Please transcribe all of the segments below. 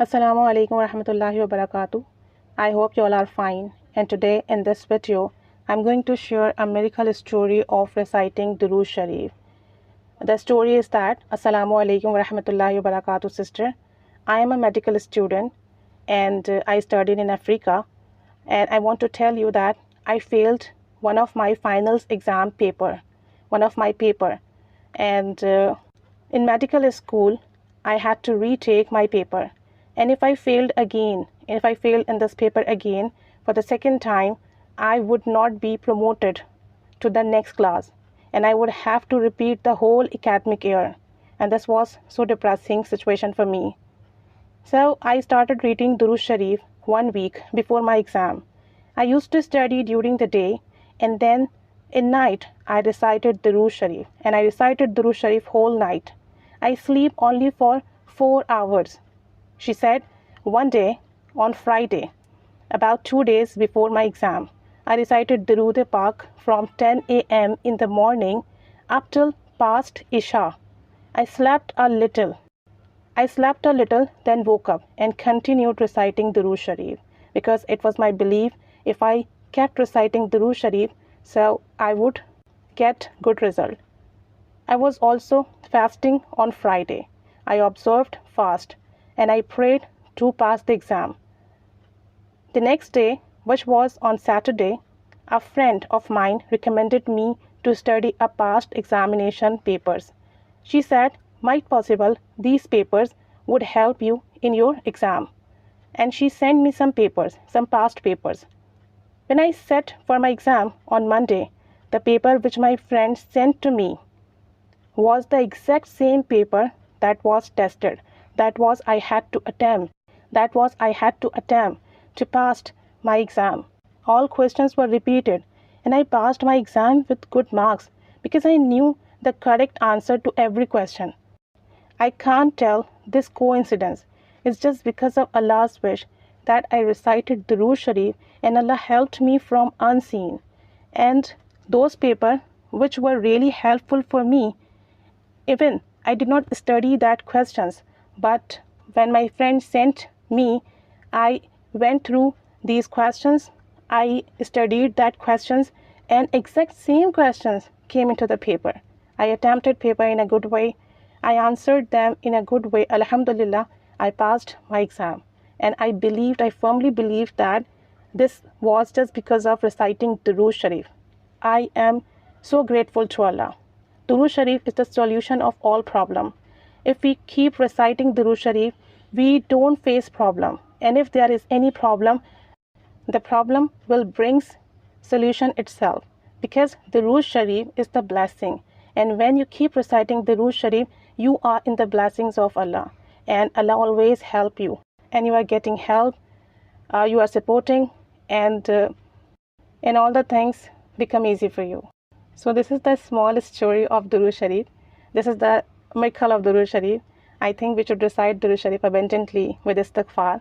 Assalamu alaikum warahmatullahi wabarakatuh. I hope you all are fine, and today in this video I'm going to share a miracle story of reciting durood Sharif. The story is that Assalamu alaikum warahmatullahi wabarakatuh sister. I am a medical student and I studied in Africa, and I want to tell you that I failed one of my finals exam paper, and in medical school I had to retake my paper, and if I failed in this paper again for the second time, I would not be promoted to the next class, and I would have to repeat the whole academic year, and this was so depressing situation for me. So I started reading durood Sharif 1 week before my exam. I used to study during the day, and then in night I recited durood Sharif, and I recited durood Sharif whole night. I sleep only for 4 hours. She said one day on Friday, about 2 days before my exam, I recited durood Pak from 10 a.m. in the morning up till past Isha. I slept a little, then woke up and continued reciting durood Sharif, because it was my belief if I kept reciting durood Sharif, so I would get good result. I was also fasting on Friday. I observed fast and I prayed to pass the exam. The next day, which was on Saturday, a friend of mine recommended me to study a past examination papers. She said, might possible these papers would help you in your exam. And she sent me some past papers. When I sat for my exam on Monday, the paper which my friend sent to me was the exact same paper that was tested. I had to attempt to pass my exam. All questions were repeated, and I passed my exam with good marks because I knew the correct answer to every question. I can't tell this coincidence. It's just because of Allah's wish that I recited durood Sharif, and Allah helped me from unseen. And those papers which were really helpful for me, even I did not study that questions, but when my friend sent me, I went through these questions, I studied that questions, and exact same questions came into the paper. I attempted paper in a good way. I answered them in a good way. Alhamdulillah, I passed my exam. And I firmly believed that this was just because of reciting durood Sharif. I am so grateful to Allah. Durood Sharif is the solution of all problem. If we keep reciting durood Sharif, we don't face problem. And if there is any problem, the problem will bring solution itself. Because durood Sharif is the blessing. And when you keep reciting durood Sharif, you are in the blessings of Allah. And Allah always help you. And you are getting help, you are supporting, and all the things become easy for you. So this is the small story of durood Sharif. This is the miracle of durood Sharif. I think we should recite durood Sharif abundantly with istighfar,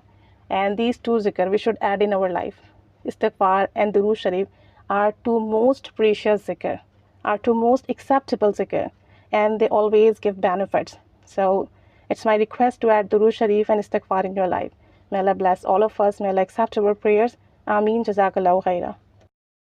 and these two zikr we should add in our life. Istighfar and durood Sharif are two most precious zikr, are two most acceptable zikr, and they always give benefits. So it's my request to add durood Sharif and istighfar in your life. May Allah bless all of us. May Allah accept our prayers. Ameen. Jazakallahu khaira.